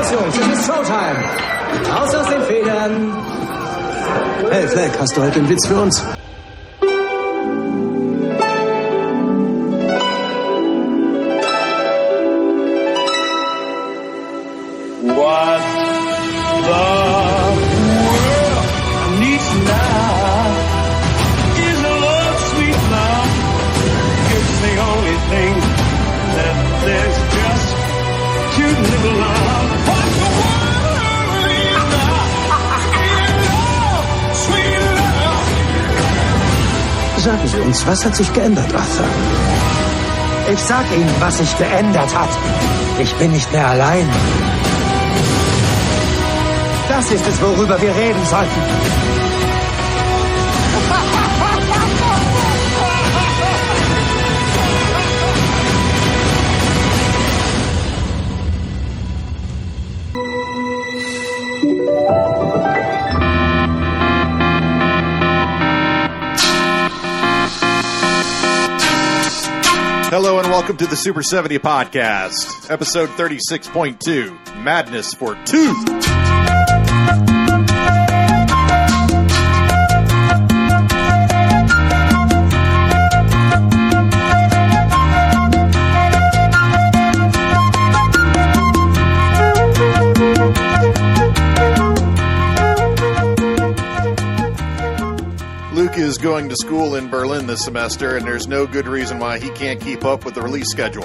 Los, Jungs, es ist Showtime. Raus aus den Federn. Hey, Fleck, hast du heute einen Witz für uns? What the world needs now is a love, sweet love. It's the only thing that there's just to live love. What the world needs now is love, sweet love. Sagen Sie uns, was hat sich geändert, Arthur? Ich sag Ihnen, was sich geändert hat. Ich bin nicht mehr allein. Das ist es, worüber wir reden sollten. Hello and welcome to the Super 70 Podcast, episode 36.2, Madness for Two. Luke is going to school in Berlin this semester, and there's no good reason why he can't keep up with the release schedule.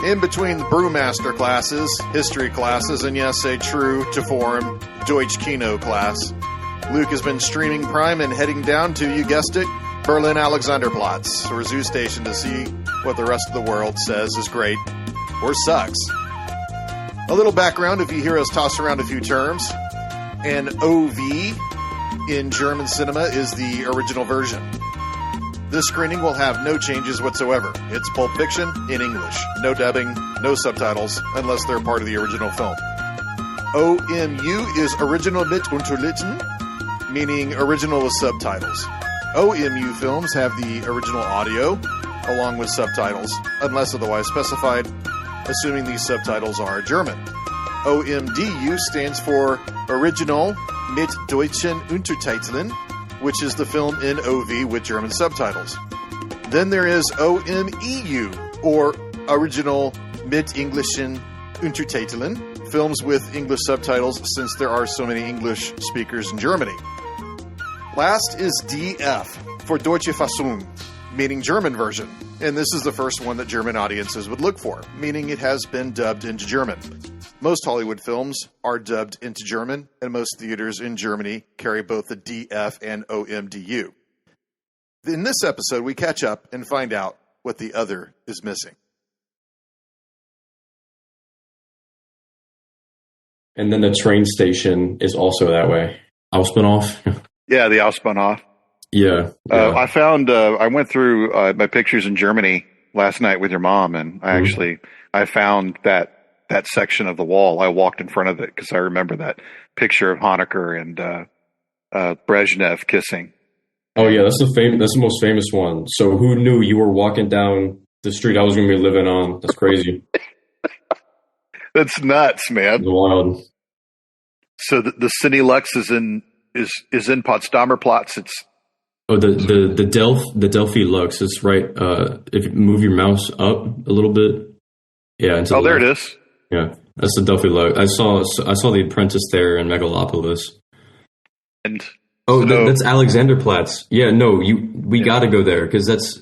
In between the Brewmaster classes, history classes, and yes, a true to form Deutch Kino Class, Luke has been streaming Prime and heading down to, you guessed it, Berlin Alexanderplatz, or Zoo Station, to see what the rest of the world says is great or sucks. A little background if you hear us toss around a few terms. An OV in German cinema is the original version. This screening will have no changes whatsoever. It's Pulp Fiction in English. No dubbing, no subtitles, unless they're part of the original film. OMU is Original mit Untertiteln, meaning original with subtitles. OMU films have the original audio, along with subtitles, unless otherwise specified, assuming these subtitles are German. OmdU stands for Original mit deutschen Untertiteln, which is the film in OV with German subtitles. Then there is OmeU, or Original mit englischen Untertiteln, films with English subtitles since there are so many English speakers in Germany. Last is DF, for Deutsche Fassung, meaning German version, and this is the first one that German audiences would look for, meaning it has been dubbed into German. Most Hollywood films are dubbed into German, and most theaters in Germany carry both the DF and OmdU. In this episode, we catch up and find out what the other is missing. And then the train station is also that way. Ausbahnhof. Yeah, the Ausbahnhof. Yeah. I found, I went through my pictures in Germany last night with your mom, and I found that section of the wall. I walked in front of it because I remember that picture of Honecker and Brezhnev kissing. Oh yeah, that's the most famous one. So who knew you were walking down the street I was going to be living on? That's crazy. That's nuts, man. It's wild. So the Cine Lux is in Potsdamer Platz. It's the Delphi Lux is right. If you move your mouse up a little bit, yeah. There it is. Yeah, that's the Delphi Lux. I saw The Apprentice there in Megalopolis. And that's Alexanderplatz. Yeah, no, we got to go there because that's.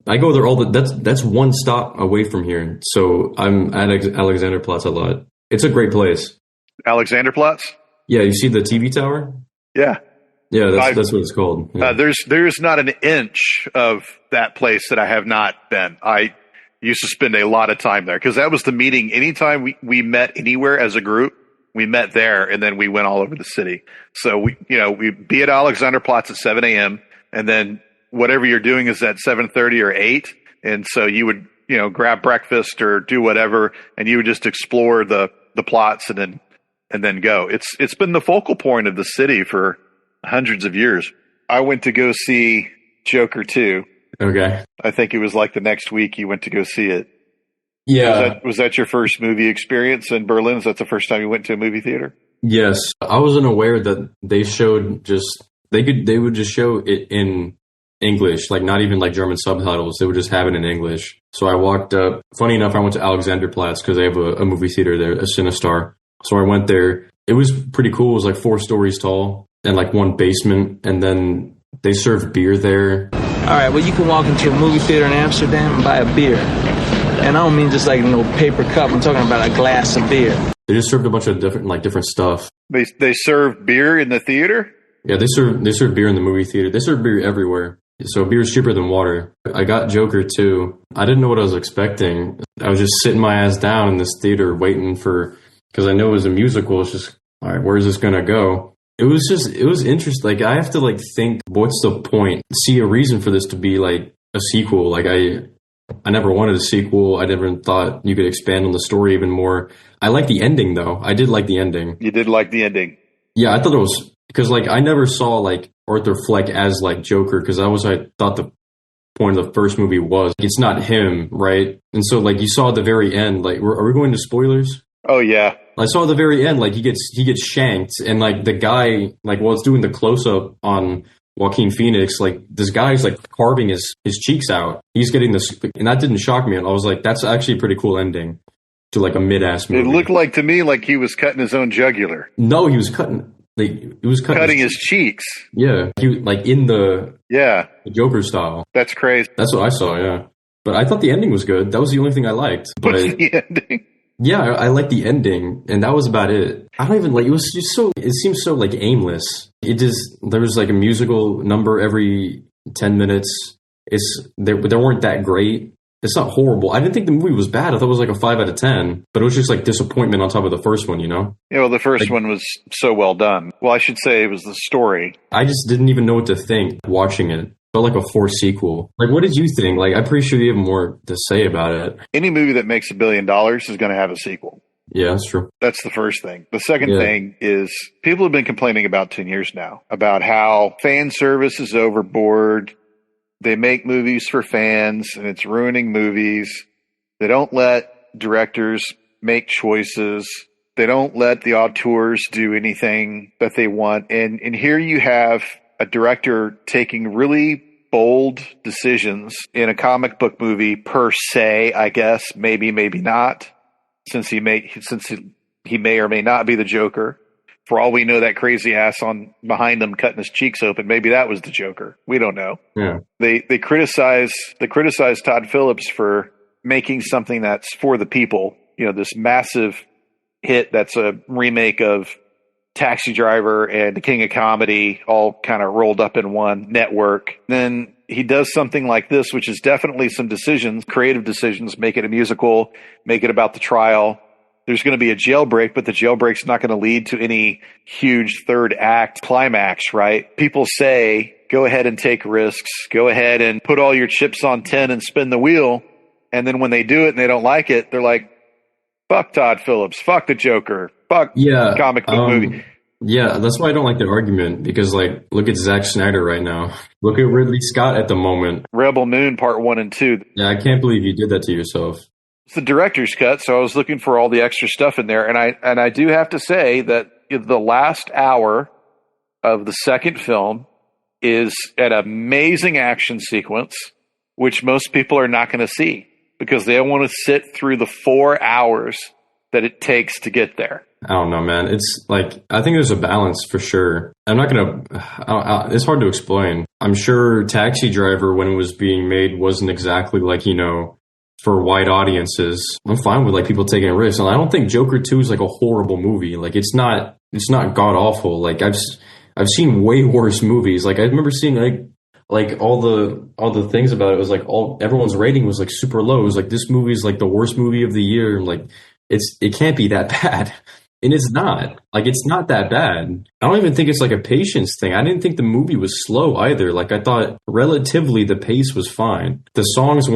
I go there that's one stop away from here. So I'm at Alexanderplatz a lot. It's a great place. Alexanderplatz? Yeah, you see the TV tower? Yeah. Yeah, that's what it's called. Yeah. There's not an inch of that place that I have not been. I used to spend a lot of time there because that was the meeting. Anytime we met anywhere as a group, we met there, and then we went all over the city. So we'd be at Alexanderplatz at 7 a.m. and then whatever you're doing is at 7:30 or 8, and so you would grab breakfast or do whatever, and you would just explore the plots and then go. It's been the focal point of the city for hundreds of years. I went to go see Joker 2. Okay. I think it was like the next week you went to go see it. Yeah. Was that your first movie experience in Berlin? Is that the first time you went to a movie theater? Yes. I wasn't aware that they showed they would just show it in English, like not even like German subtitles. They would just have it in English. So I walked up. Funny enough, I went to Alexanderplatz because they have a movie theater there, a Cinestar. So I went there. It was pretty cool. It was like 4 stories tall and like one basement. And then they served beer there. All right, well, you can walk into a movie theater in Amsterdam and buy a beer. And I don't mean just like no paper cup. I'm talking about a glass of beer. They just served a bunch of different stuff. They serve beer in the theater? Yeah, they serve beer in the movie theater. They serve beer everywhere. So beer is cheaper than water. I got Joker too. I didn't know what I was expecting. I was just sitting my ass down in this theater waiting because I know it was a musical. It's just, all right, where's this gonna go? It was interesting. Like, I have to like think, what's the point? See a reason for this to be like a sequel. Like I never wanted a sequel. I never thought you could expand on the story even more. I like the ending though. I did like the ending. You did like the ending? Yeah, I thought it was, because like I never saw like Arthur Fleck as like Joker, because I thought the point of the first movie was it's not him, right? And so like you saw at the very end, like are we going to spoilers? Oh yeah. I saw at the very end, like he gets shanked, and like the guy, like while it's doing the close up on Joaquin Phoenix, like this guy's like carving his cheeks out. He's getting this, and that didn't shock me. And I was like, that's actually a pretty cool ending to like a mid-ass movie. It looked like to me like he was cutting his own jugular. No, he was cutting. Like, it was cutting his cheeks. Yeah, he like in the Joker style. That's crazy. That's what I saw. Yeah, but I thought the ending was good. That was the only thing I liked. But what's the ending? Yeah, I liked the ending, and that was about it. I don't even like. It was just so. It seems so like aimless. There was like a musical number every 10 minutes. They weren't that great. It's not horrible. I didn't think the movie was bad. I thought it was like a 5 out of 10. But it was just like disappointment on top of the first one, you know? Yeah, well, the first one was so well done. Well, I should say it was the story. I just didn't even know what to think watching it. Felt like a forced sequel. Like, what did you think? Like, I'm pretty sure you have more to say about it. Any movie that makes $1 billion is going to have a sequel. Yeah, that's true. That's the first thing. The second thing is people have been complaining about 10 years now about how fan service is overboard. They make movies for fans and it's ruining movies. They don't let directors make choices. They don't let the auteurs do anything that they want. And here you have a director taking really bold decisions in a comic book movie per se, I guess, maybe not, since he may or may not be the Joker. For all we know, that crazy ass on behind him cutting his cheeks open, maybe that was the Joker. We don't know. Yeah. They criticize Todd Phillips for making something that's for the people. You know, this massive hit that's a remake of Taxi Driver and The King of Comedy, all kind of rolled up in one network. Then he does something like this, which is definitely some decisions, creative decisions, make it a musical, make it about the trial. There's going to be a jailbreak, but the jailbreak's not going to lead to any huge third act climax, right? People say, go ahead and take risks. Go ahead and put all your chips on 10 and spin the wheel. And then when they do it and they don't like it, they're like, fuck Todd Phillips, fuck the Joker, fuck comic book movie. Yeah, that's why I don't like the argument, because like, look at Zack Snyder right now. Look at Ridley Scott at the moment. Rebel Moon Part 1 and 2. Yeah, I can't believe you did that to yourself. It's the director's cut, so I was looking for all the extra stuff in there, and I do have to say that the last hour of the second film is an amazing action sequence, which most people are not going to see because they don't want to sit through the 4 hours that it takes to get there. I don't know, man. It's like, I think there's a balance for sure. I'm not going to, it's hard to explain. I'm sure Taxi Driver, when it was being made, wasn't exactly like, you know, for white audiences. I'm fine with like people taking a risk. And I don't think Joker 2 is like a horrible movie. Like it's not god awful. Like I've seen way worse movies. Like I remember seeing like all the things about it was like everyone's rating was like super low. It was like, this movie is like the worst movie of the year. And like it can't be that bad. And it's not. Like it's not that bad. I don't even think it's like a patience thing. I didn't think the movie was slow either. Like I thought relatively the pace was fine. The songs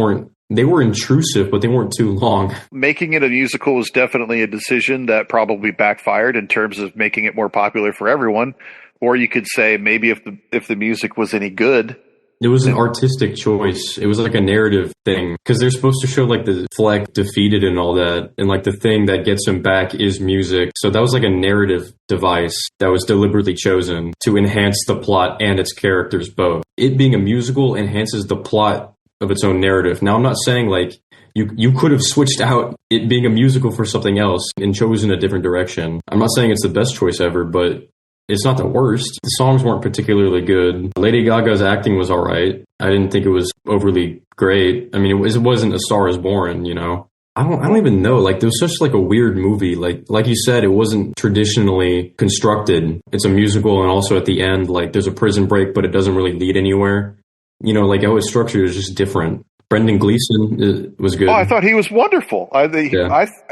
they were intrusive, but they weren't too long. Making it a musical was definitely a decision that probably backfired in terms of making it more popular for everyone. Or you could say maybe if the music was any good, It was an artistic choice. It was like a narrative thing because they're supposed to show like the Fleck defeated and all that. And like the thing that gets him back is music. So that was like a narrative device that was deliberately chosen to enhance the plot and its characters both. It being a musical enhances the plot of its own narrative. Now, I'm not saying like you could have switched out it being a musical for something else and chosen a different direction. I'm not saying it's the best choice ever, but it's not the worst. The songs weren't particularly good. Lady Gaga's acting was all right. I didn't think it was overly great. I mean, it wasn't A Star Is Born, you know. I don't even know. Like, there was such like a weird movie. Like you said, it wasn't traditionally constructed. It's a musical, and also at the end, like there's a prison break, but it doesn't really lead anywhere. You know, like how it's structured is just different. Brendan Gleeson was good. Oh, I thought he was wonderful.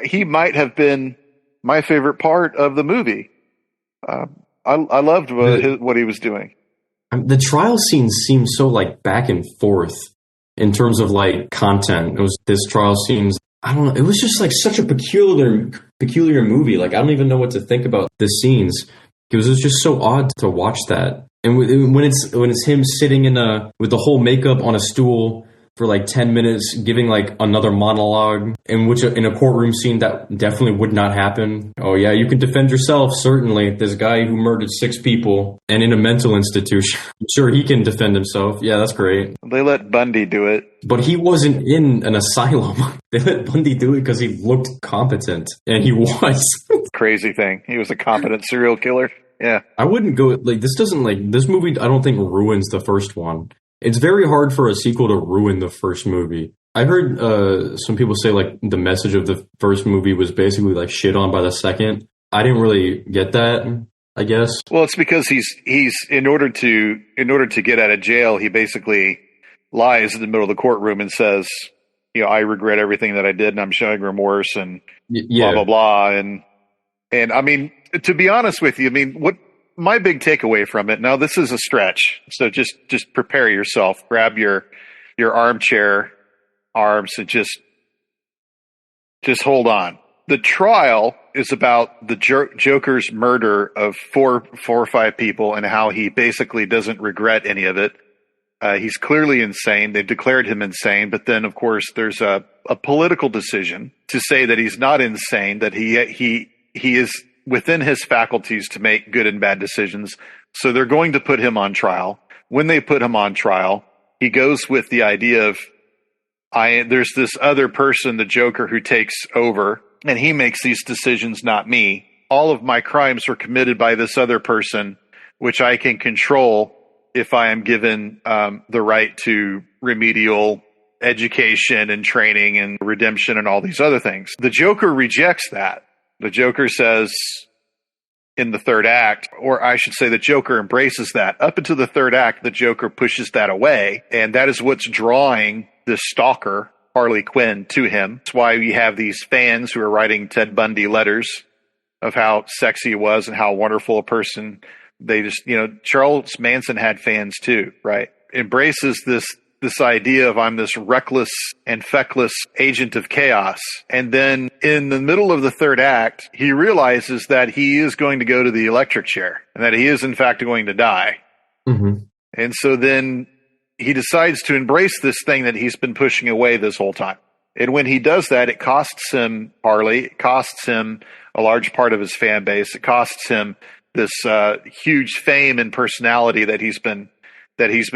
He might have been my favorite part of the movie. I loved what he was doing. The trial scenes seem so like back and forth in terms of like content. It was this trial scenes. I don't know. It was just like such a peculiar movie. Like I don't even know what to think about the scenes because it was just so odd to watch that. And when it's him sitting with the whole makeup on a stool for like 10 minutes, giving like another monologue, in a courtroom scene that definitely would not happen. Oh yeah, you can defend yourself, certainly. This guy who murdered 6 people and in a mental institution, I'm sure he can defend himself. Yeah, that's great. They let Bundy do it. But he wasn't in an asylum. They let Bundy do it because he looked competent, and he was. Crazy thing. He was a competent serial killer. Yeah. I wouldn't go, like, this movie, I don't think ruins the first one. It's very hard for a sequel to ruin the first movie. I heard some people say like the message of the first movie was basically like shit on by the second. I didn't really get that, I guess. Well, it's because he's in order to get out of jail, he basically lies in the middle of the courtroom and says, you know, I regret everything that I did and I'm showing remorse and blah blah blah and I mean, to be honest with you, I mean, what my big takeaway from it, now this is a stretch, so just prepare yourself, grab your armchair arms and just hold on. The trial is about the Joker's murder of four or five people and how he basically doesn't regret any of it. He's clearly insane. They've declared him insane, but then of course there's a political decision to say that he's not insane, that he is within his faculties to make good and bad decisions. So they're going to put him on trial. When they put him on trial, he goes with the idea of, there's this other person, the Joker, who takes over, and he makes these decisions, not me. All of my crimes were committed by this other person, which I can control if I am given the right to remedial education and training and redemption and all these other things. The Joker rejects that. The Joker says in the third act, or I should say the Joker embraces that. Up until the third act, the Joker pushes that away, and that is what's drawing this stalker, Harley Quinn, to him. That's why we have these fans who are writing Ted Bundy letters of how sexy he was and how wonderful a person. They just, you know, Charles Manson had fans too, right? Embraces this idea of I'm this reckless and feckless agent of chaos. And then in the middle of the third act, he realizes that he is going to go to the electric chair and that he is in fact going to die. Mm-hmm. And so then he decides to embrace this thing that he's been pushing away this whole time. And when he does that, it costs him Harley. It costs him a large part of his fan base. It costs him this huge fame and personality that he's been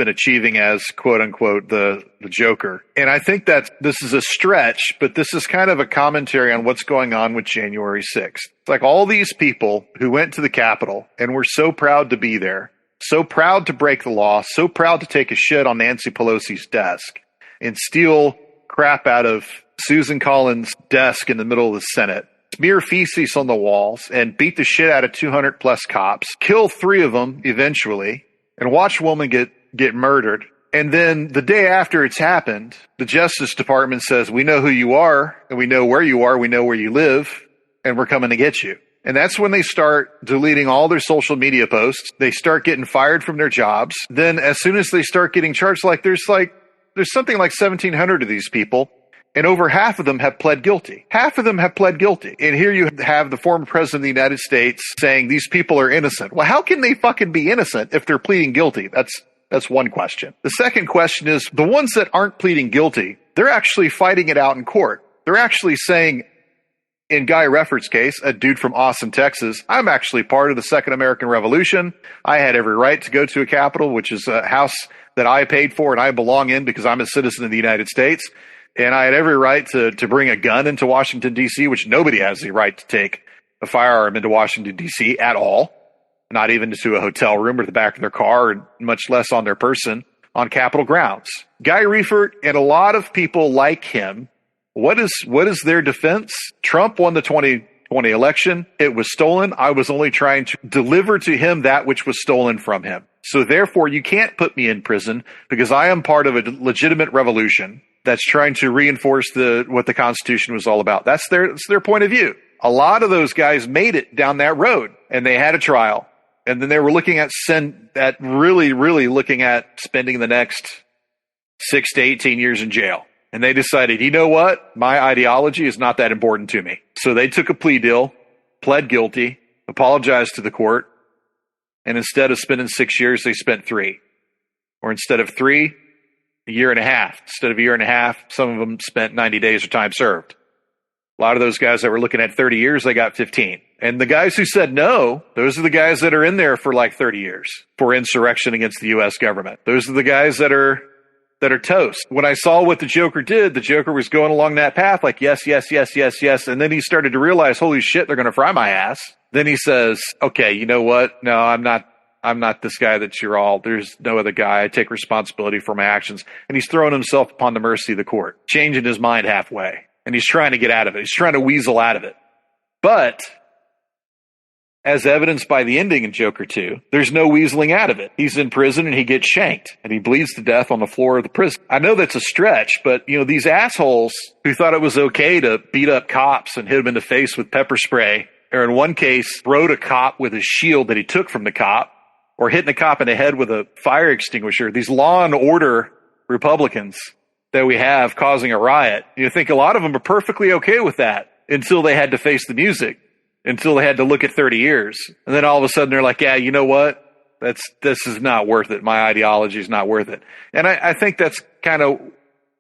achieving as, quote unquote, the Joker. And I think that this is a stretch, but this is kind of a commentary on what's going on with January 6th. It's like all these people who went to the Capitol and were so proud to be there, so proud to break the law, so proud to take a shit on Nancy Pelosi's desk and steal crap out of Susan Collins' desk in the middle of the Senate, smear feces on the walls and beat the shit out of 200 plus cops, kill 3 of them eventually, and watch a woman get murdered. And then the day after it's happened, the Justice Department says, we know who you are, and we know where you are, we know where you live, and we're coming to get you. And that's when they start deleting all their social media posts. They start getting fired from their jobs. Then as soon as they start getting charged, there's something like 1,700 of these people, and over half of them have pled guilty. Half of them have pled guilty. And here you have the former president of the United States saying these people are innocent. Well, how can they fucking be innocent if they're pleading guilty? That's one question. The second question is the ones that aren't pleading guilty, they're actually fighting it out in court. They're actually saying, in Guy Reffert's case, a dude from Austin, Texas, I'm actually part of the Second American Revolution. I had every right to go to a Capitol, which is a house that I paid for and I belong in because I'm a citizen of the United States. And I had every right to bring a gun into Washington, D.C., which nobody has the right to take a firearm into Washington, D.C. at all. Not even to a hotel room or the back of their car, and much less on their person on Capitol grounds. Guy Refert and a lot of people like him, what is their defense? Trump won the 2020 election. It was stolen. I was only trying to deliver to him that which was stolen from him. So therefore, you can't put me in prison because I am part of a legitimate revolution that's trying to reinforce what the Constitution was all about. That's their point of view. A lot of those guys made it down that road, and they had a trial. And then they were looking at really looking at spending the next 6 to 18 years in jail. And they decided, you know what? My ideology is not that important to me. So they took a plea deal, pled guilty, apologized to the court, and instead of spending 6 years, they spent 3. Or instead of 3, a year and a half. Instead of a year and a half, some of them spent 90 days of time served. A lot of those guys that were looking at 30 years, they got 15. And the guys who said no, those are the guys that are in there for like 30 years for insurrection against the U.S. government. Those are the guys that are toast. When I saw what the Joker did, the Joker was going along that path like, yes, yes, yes, yes, yes. And then he started to realize, holy shit, they're going to fry my ass. Then he says, okay, you know what? No, I'm not this guy that you're all. There's no other guy. I take responsibility for my actions. And he's throwing himself upon the mercy of the court, changing his mind halfway. And he's trying to get out of it. He's trying to weasel out of it. But as evidenced by the ending in Joker 2, there's no weaseling out of it. He's in prison and he gets shanked and he bleeds to death on the floor of the prison. I know that's a stretch, but these assholes who thought it was okay to beat up cops and hit them in the face with pepper spray, or in one case, throwed a cop with a shield that he took from the cop, or hitting a cop in the head with a fire extinguisher, these law and order Republicans that we have causing a riot, you think a lot of them are perfectly okay with that until they had to face the music, until they had to look at 30 years. And then all of a sudden they're like, yeah, you know what? This is not worth it. My ideology is not worth it. And I think that's kind of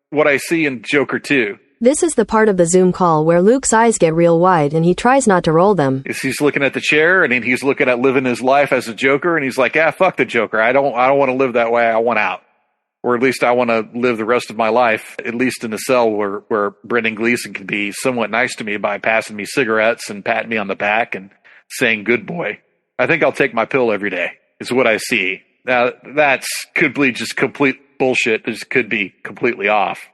what I see in Joker 2. This is the part of the Zoom call where Luke's eyes get real wide and he tries not to roll them. He's looking at the chair and he's looking at living his life as a Joker, and he's like, yeah, fuck the Joker. I don't want to live that way. I want out. Or at least I want to live the rest of my life, at least in a cell where Brendan Gleeson can be somewhat nice to me by passing me cigarettes and patting me on the back and saying, good boy. I think I'll take my pill every day, is what I see. Now, could be just complete bullshit. It could be completely off.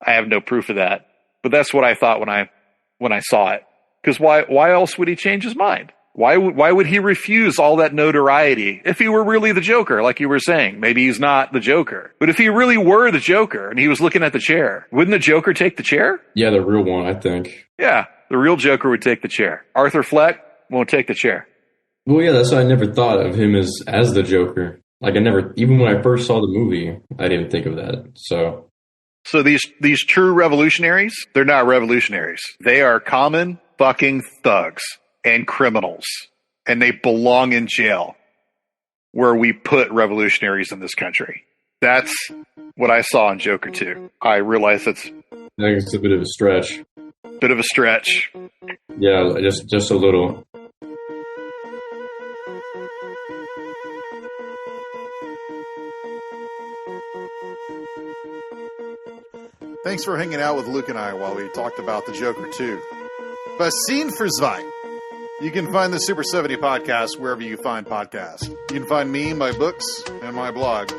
I have no proof of that. But that's what I thought when I saw it. Because why else would he change his mind? Why would he refuse all that notoriety if he were really the Joker, like you were saying? Maybe he's not the Joker. But if he really were the Joker and he was looking at the chair, wouldn't the Joker take the chair? Yeah, the real one, I think. Yeah, the real Joker would take the chair. Arthur Fleck won't take the chair. Well, yeah, that's why I never thought of him as the Joker. Like, even when I first saw the movie, I didn't think of that. So these true revolutionaries, they're not revolutionaries. They are common fucking thugs and criminals, and they belong in jail where we put revolutionaries in this country. That's what I saw in Joker 2. I realize I think it's a bit of a stretch. Bit of a stretch. Yeah, just a little. Thanks for hanging out with Luke and I while we talked about the Joker 2. Wahnsinn, zwei. You can find the Super 70 podcast wherever you find podcasts. You can find me, my books, and my blog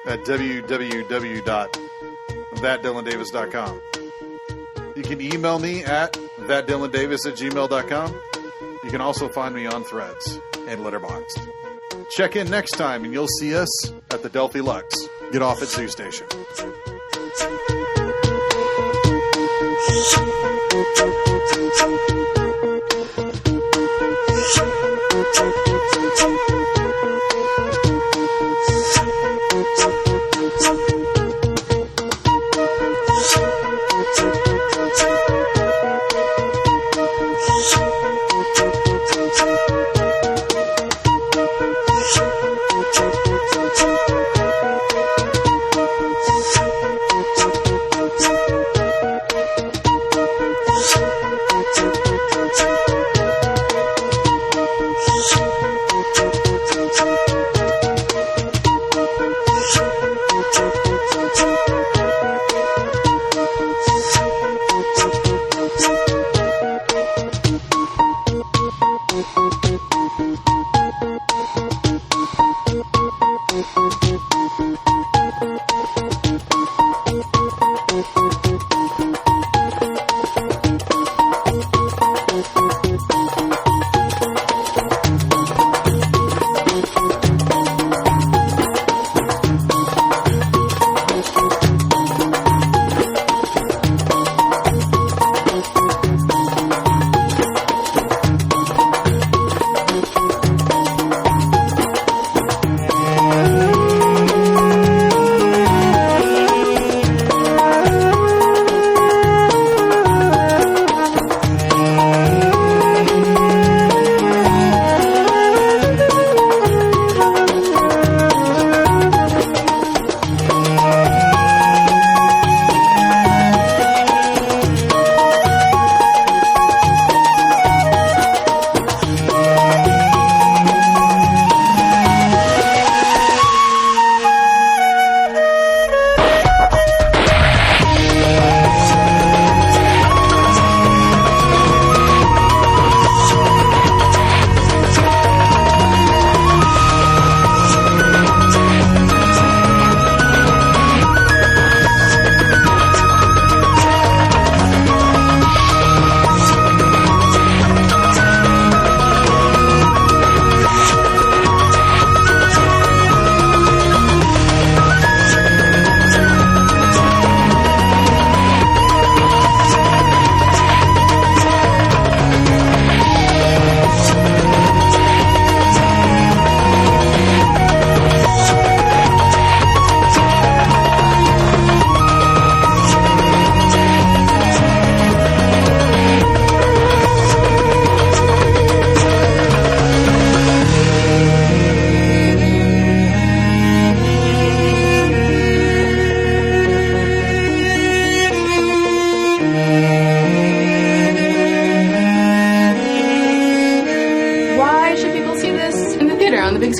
at www.thatdylandavis.com. You can email me at thatdylandavis@gmail.com. You can also find me on Threads and Letterboxd. Check in next time and you'll see us at the Delphi Lux. Get off at Zoo Station.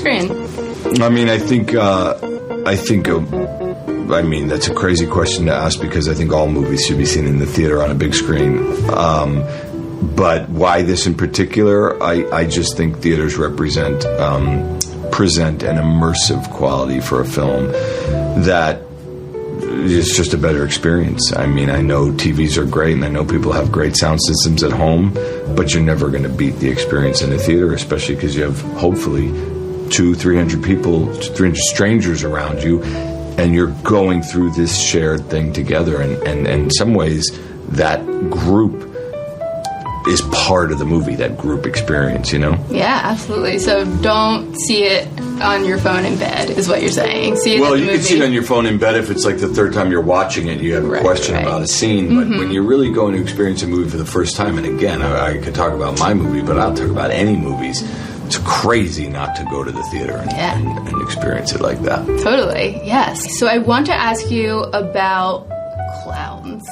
screen? I mean, I think that's a crazy question to ask because I think all movies should be seen in the theater on a big screen. But why this in particular? I just think theaters present an immersive quality for a film that is just a better experience. I mean, I know TVs are great and I know people have great sound systems at home, but you're never going to beat the experience in the theater, especially because you have hopefully 200-300 people, 300 strangers around you, and you're going through this shared thing together. And in some ways, that group is part of the movie, that group experience, you know? Yeah, absolutely. So don't see it on your phone in bed, is what you're saying. See it well, in the you movie. can see it on your phone in bed if it's like the third time you're watching it, you have a question about a scene. But when you're really going to experience a movie for the first time, and again, I could talk about my movie, but I'll talk about any movies. It's crazy not to go to the theater and experience it like that. Totally, yes. So I want to ask you about clowns.